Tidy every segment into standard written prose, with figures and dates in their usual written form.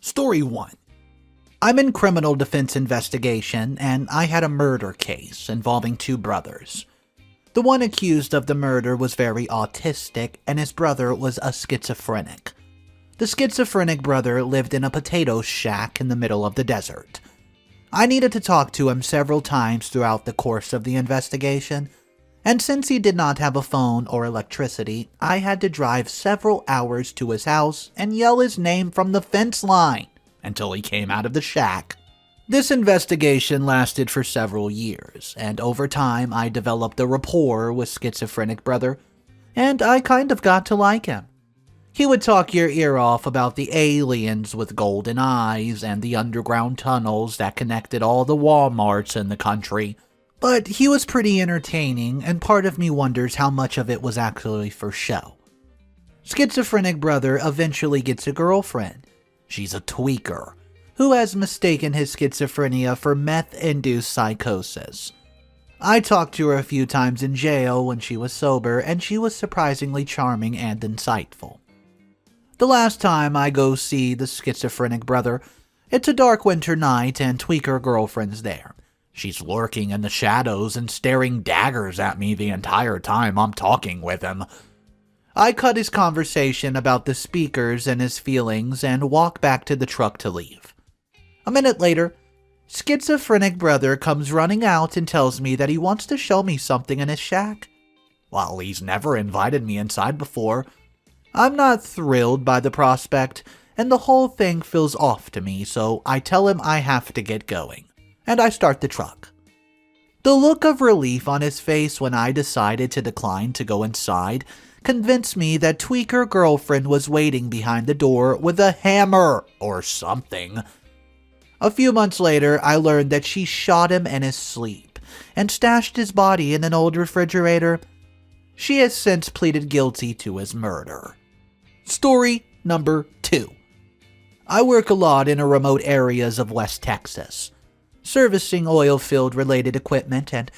Story 1. I'm in criminal defense investigation, and I had a murder case involving two brothers. The one accused of the murder was very autistic, and his brother was a schizophrenic. The schizophrenic brother lived in a potato shack in the middle of the desert. I needed to talk to him several times throughout the course of the investigation, and since he did not have a phone or electricity, I had to drive several hours to his house and yell his name from the fence line until he came out of the shack. This investigation lasted for several years, and over time I developed a rapport with schizophrenic brother, and I kind of got to like him. He would talk your ear off about the aliens with golden eyes and the underground tunnels that connected all the Walmarts in the country. But he was pretty entertaining, and part of me wonders how much of it was actually for show. Schizophrenic brother eventually gets a girlfriend. She's a tweaker, who has mistaken his schizophrenia for meth-induced psychosis. I talked to her a few times in jail when she was sober, and she was surprisingly charming and insightful. The last time I go see the schizophrenic brother, it's a dark winter night and tweaker girlfriend's there. She's lurking in the shadows and staring daggers at me the entire time I'm talking with him. I cut his conversation about the speakers and his feelings and walk back to the truck to leave. A minute later, schizophrenic brother comes running out and tells me that he wants to show me something in his shack. While he's never invited me inside before, I'm not thrilled by the prospect, and the whole thing feels off to me, so I tell him I have to get going, and I start the truck. The look of relief on his face when I decided to decline to go inside convinced me that tweaker girlfriend was waiting behind the door with a hammer or something. A few months later, I learned that she shot him in his sleep and stashed his body in an old refrigerator. She has since pleaded guilty to his murder. Story number 2. I work a lot in remote areas of West Texas, servicing oil field related equipment, and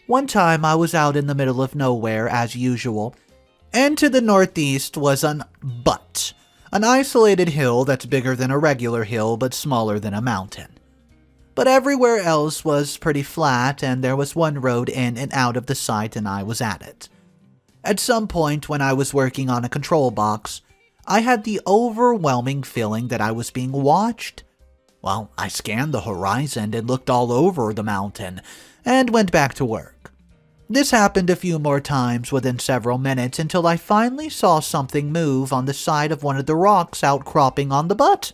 one time I was out in the middle of nowhere as usual, and to the northeast was an isolated hill that's bigger than a regular hill but smaller than a mountain. But everywhere else was pretty flat, and there was one road in and out of the site, and I was at it. At some point when I was working on a control box, I had the overwhelming feeling that I was being watched. Well, I scanned the horizon and looked all over the mountain, and went back to work. This happened a few more times within several minutes until I finally saw something move on the side of one of the rocks outcropping on the butt.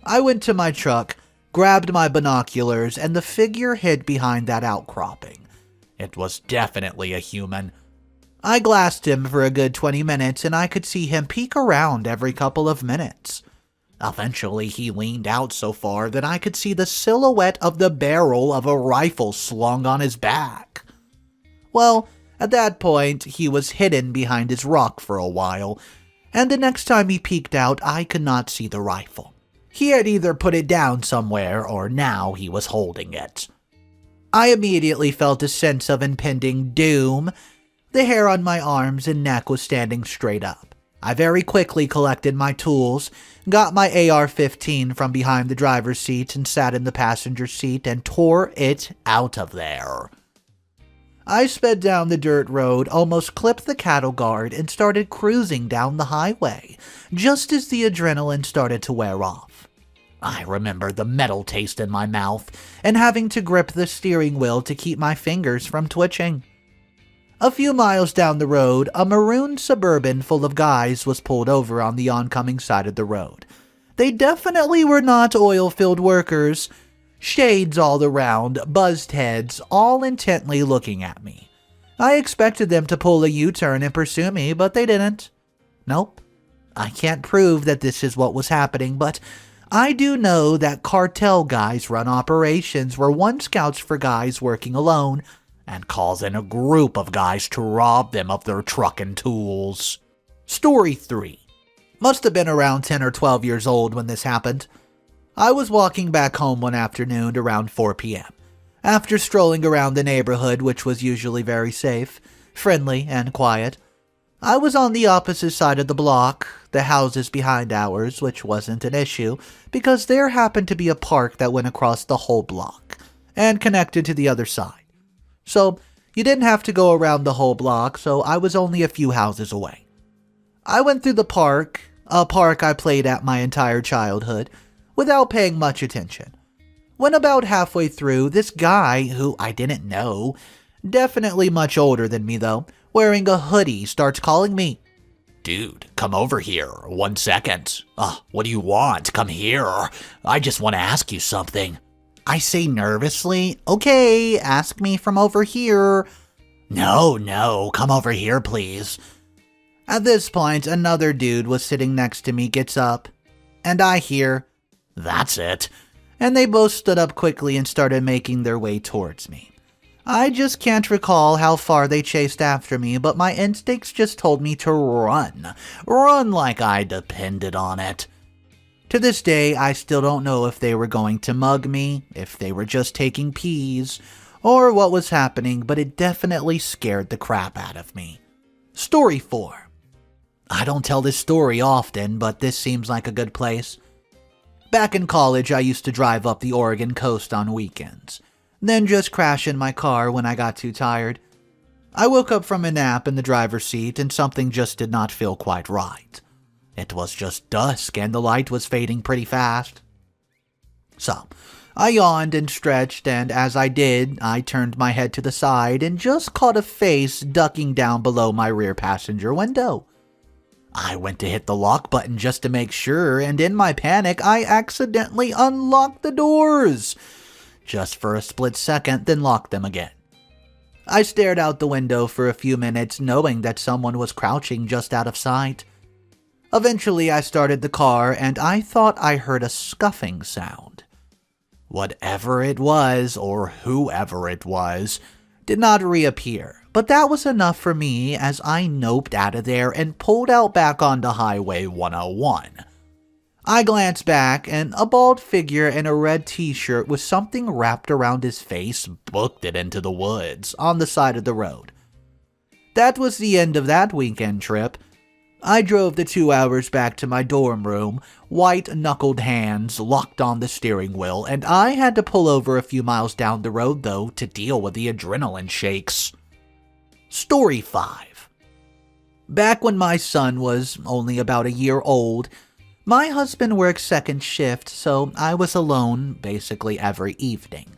I went to my truck, grabbed my binoculars, and the figure hid behind that outcropping. It was definitely a human. I glassed him for a good 20 minutes, and I could see him peek around every couple of minutes. Eventually, he leaned out so far that I could see the silhouette of the barrel of a rifle slung on his back. Well, at that point, he was hidden behind his rock for a while, and the next time he peeked out, I could not see the rifle. He had either put it down somewhere, or now he was holding it. I immediately felt a sense of impending doom. The hair on my arms and neck was standing straight up. I very quickly collected my tools, got my AR-15 from behind the driver's seat and sat in the passenger seat and tore it out of there. I sped down the dirt road, almost clipped the cattle guard, and started cruising down the highway, just as the adrenaline started to wear off. I remember the metal taste in my mouth and having to grip the steering wheel to keep my fingers from twitching. A few miles down the road, a maroon Suburban full of guys was pulled over on the oncoming side of the road. They definitely were not oil field workers. Shades all around, buzzed heads, all intently looking at me. I expected them to pull a U-turn and pursue me, but they didn't. Nope. I can't prove that this is what was happening, but I do know that cartel guys run operations where one scouts for guys working alone and calls in a group of guys to rob them of their truck and tools. Story 3. Must have been around 10 or 12 years old when this happened. I was walking back home one afternoon around 4 p.m. After strolling around the neighborhood, which was usually very safe, friendly, and quiet. I was on the opposite side of the block. the houses behind ours, which wasn't an issue, because there happened to be a park that went across the whole block and connected to the other side. So you didn't have to go around the whole block, so I was only a few houses away. I went through the park, a park I played at my entire childhood, without paying much attention. When about halfway through, this guy, who I didn't know, definitely much older than me though, wearing a hoodie, starts calling me. Dude, come over here. 1 second. What do you want? Come here. I just want to ask you something. I say nervously, okay, ask me from over here. No, come over here, please. At this point, another dude was sitting next to me gets up, and I hear, that's it. And they both stood up quickly and started making their way towards me. I just can't recall how far they chased after me, but my instincts just told me to run. Run like I depended on it. To this day, I still don't know if they were going to mug me, if they were just taking peas, or what was happening, but it definitely scared the crap out of me. Story 4. I don't tell this story often, but this seems like a good place. Back in college, I used to drive up the Oregon coast on weekends, then just crash in my car when I got too tired. I woke up from a nap in the driver's seat and something just did not feel quite right. It was just dusk and the light was fading pretty fast. So, I yawned and stretched, and as I did, I turned my head to the side and just caught a face ducking down below my rear passenger window. I went to hit the lock button just to make sure, and in my panic, I accidentally unlocked the doors. Just for a split second, then locked them again. I stared out the window for a few minutes, knowing that someone was crouching just out of sight. Eventually, I started the car, and I thought I heard a scuffing sound. Whatever it was, or whoever it was, did not reappear, but that was enough for me as I noped out of there and pulled out back onto Highway 101. I glanced back, and a bald figure in a red t-shirt with something wrapped around his face booked it into the woods on the side of the road. That was the end of that weekend trip. I drove the 2 hours back to my dorm room, white-knuckled hands locked on the steering wheel, and I had to pull over a few miles down the road, though, to deal with the adrenaline shakes. Story 5. Back when my son was only about a year old, my husband worked second shift, so I was alone basically every evening.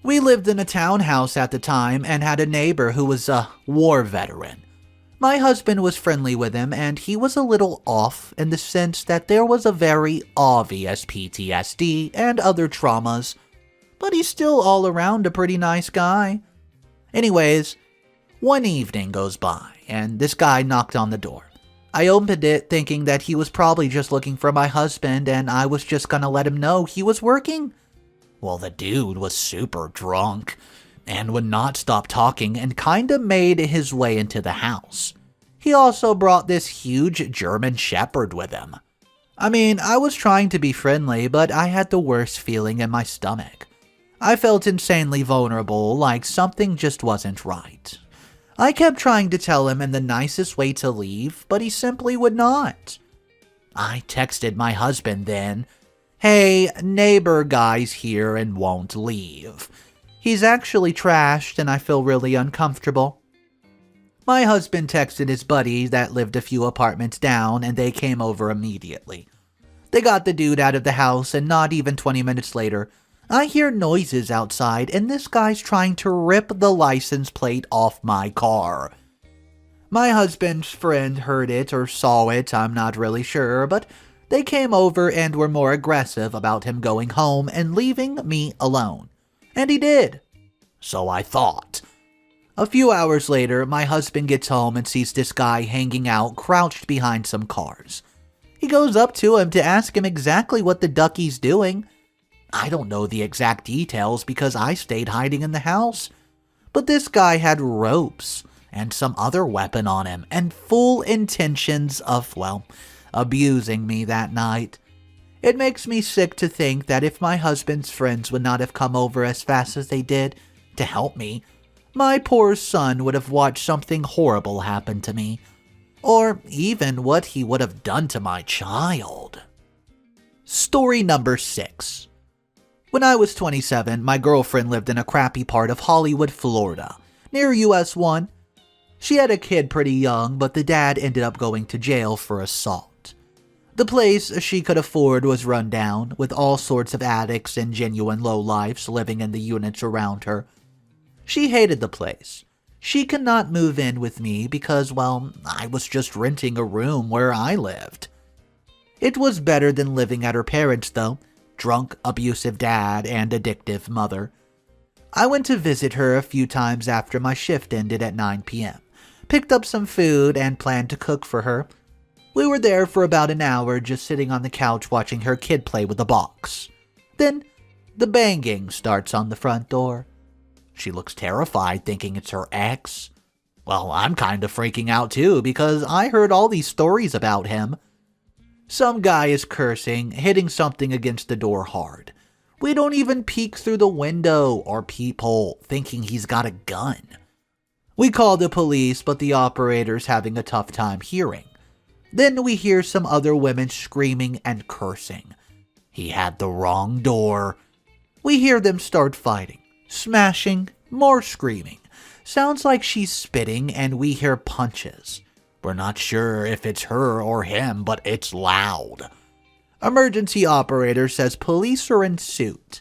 We lived in a townhouse at the time and had a neighbor who was a war veteran. My husband was friendly with him, and he was a little off in the sense that there was a very obvious PTSD and other traumas, but he's still all around a pretty nice guy. Anyways, one evening goes by, and this guy knocked on the door. I opened it thinking that he was probably just looking for my husband, and I was just gonna let him know he was working. Well, the dude was super drunk and would not stop talking and kinda made his way into the house. He also brought this huge German Shepherd with him. I mean, I was trying to be friendly, but I had the worst feeling in my stomach. I felt insanely vulnerable, like something just wasn't right. I kept trying to tell him in the nicest way to leave, but he simply would not. I texted my husband then, "Hey, neighbor guy's here and won't leave. He's actually trashed and I feel really uncomfortable." My husband texted his buddy that lived a few apartments down, and they came over immediately. They got the dude out of the house, and not even 20 minutes later, I hear noises outside, and this guy's trying to rip the license plate off my car. My husband's friend heard it or saw it, I'm not really sure, but they came over and were more aggressive about him going home and leaving me alone. And he did. So I thought. A few hours later, my husband gets home and sees this guy hanging out, crouched behind some cars. He goes up to him to ask him exactly what the ducky's doing. I don't know the exact details because I stayed hiding in the house. But this guy had ropes and some other weapon on him and full intentions of, abusing me that night. It makes me sick to think that if my husband's friends would not have come over as fast as they did to help me, my poor son would have watched something horrible happen to me. or even what he would have done to my child. Story number 6. When I was 27, my girlfriend lived in a crappy part of Hollywood, Florida, near US 1. She had a kid pretty young, but the dad ended up going to jail for assault. The place she could afford was run down, with all sorts of addicts and genuine lowlifes living in the units around her. She hated the place. She could not move in with me because, well, I was just renting a room where I lived. It was better than living at her parents', though. Drunk, abusive dad, and addictive mother. I went to visit her a few times after my shift ended at 9 p.m., picked up some food, and planned to cook for her. We were there for about an hour just sitting on the couch watching her kid play with a box. Then, the banging starts on the front door. She looks terrified, thinking it's her ex. Well, I'm kind of freaking out too, because I heard all these stories about him. Some guy is cursing, hitting something against the door hard. We don't even peek through the window or peephole, thinking he's got a gun. We call the police, but the operator's having a tough time hearing. Then we hear some other women screaming and cursing. He had the wrong door. We hear them start fighting, smashing, more screaming. Sounds like she's spitting, and we hear punches. We're not sure if it's her or him, but it's loud. Emergency operator says police are in suit.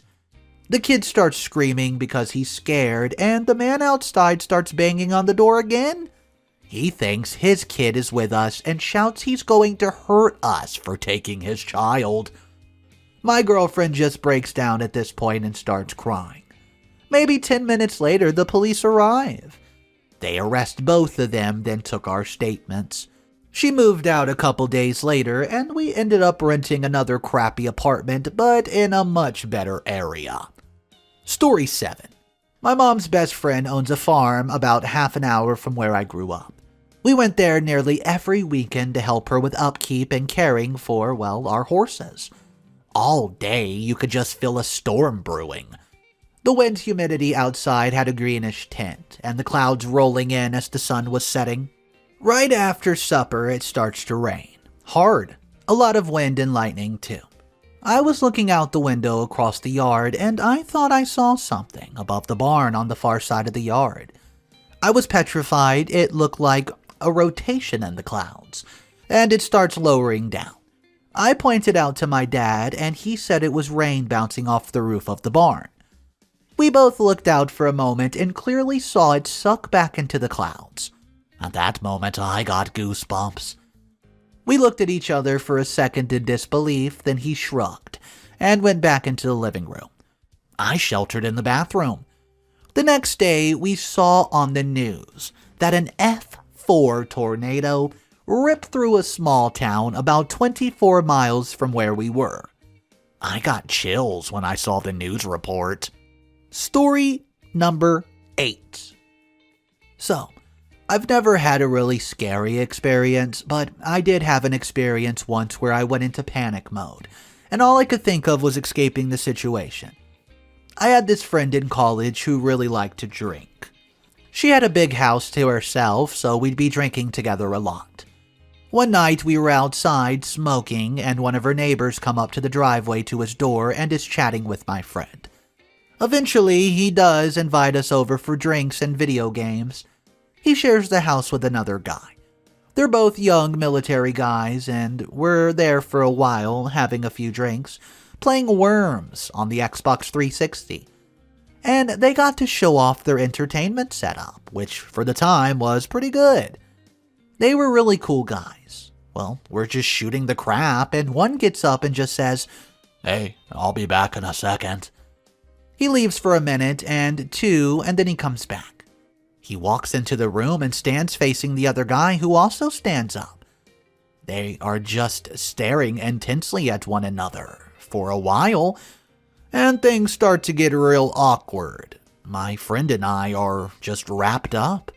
The kid starts screaming because he's scared, and the man outside starts banging on the door again. He thinks his kid is with us and shouts he's going to hurt us for taking his child. My girlfriend just breaks down at this point and starts crying. Maybe 10 minutes later, the police arrive. They arrest both of them, then took our statements. She moved out a couple days later, and we ended up renting another crappy apartment, but in a much better area. Story 7. My mom's best friend owns a farm about half an hour from where I grew up. We went there nearly every weekend to help her with upkeep and caring for, well, our horses. All day, you could just feel a storm brewing. The wind humidity outside had a greenish tint, and the clouds rolling in as the sun was setting. Right after supper, it starts to rain. Hard. A lot of wind and lightning, too. I was looking out the window across the yard, and I thought I saw something above the barn on the far side of the yard. I was petrified. It looked like a rotation in the clouds, and it starts lowering down. I pointed out to my dad, and he said it was rain bouncing off the roof of the barn. We both looked out for a moment and clearly saw it suck back into the clouds. At that moment, I got goosebumps. We looked at each other for a second in disbelief, then he shrugged and went back into the living room. I sheltered in the bathroom. The next day, we saw on the news that an F4 tornado ripped through a small town about 24 miles from where we were. I got chills when I saw the news report. Story number 8. So, I've never had a really scary experience, but I did have an experience once where I went into panic mode, and all I could think of was escaping the situation. I had this friend in college who really liked to drink. She had a big house to herself, so we'd be drinking together a lot. One night we were outside smoking, and one of her neighbors come up to the driveway to his door and is chatting with my friend. Eventually, he does invite us over for drinks and video games. He shares the house with another guy. They're both young military guys, and we're there for a while, having a few drinks, playing Worms on the Xbox 360. And they got to show off their entertainment setup, which for the time was pretty good. They were really cool guys. Well, we're just shooting the crap, and one gets up and just says, "Hey, I'll be back in a second." He leaves for a minute and two, and then he comes back. He walks into the room and stands facing the other guy, who also stands up. They are just staring intensely at one another for a while, and things start to get real awkward. My friend and I are just wrapped up.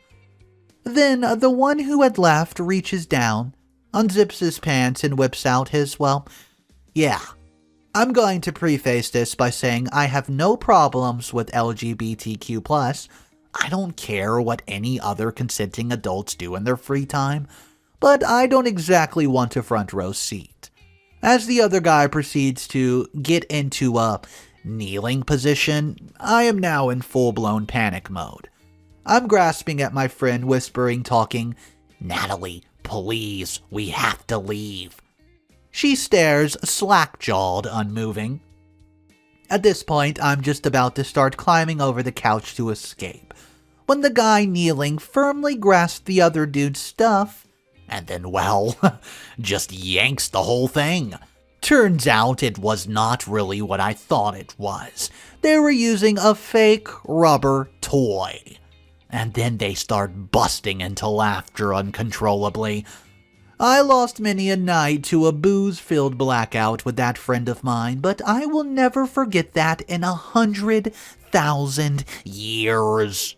Then the one who had left reaches down, unzips his pants, and whips out his, well, yeah. I'm going to preface this by saying I have no problems with LGBTQ+. I don't care what any other consenting adults do in their free time. but I don't exactly want a front row seat. As the other guy proceeds to get into a kneeling position, I am now in full-blown panic mode. I'm grasping at my friend, whispering, talking, Natalie, please, we have to leave. She stares, slack-jawed, unmoving. At this point, I'm just about to start climbing over the couch to escape, when the guy kneeling firmly grasps the other dude's stuff, and then, well, just yanks the whole thing. Turns out it was not really what I thought it was. They were using a fake rubber toy. And then they start busting into laughter uncontrollably. I lost many a night to a booze-filled blackout with that friend of mine, but I will never forget that in 100,000 years.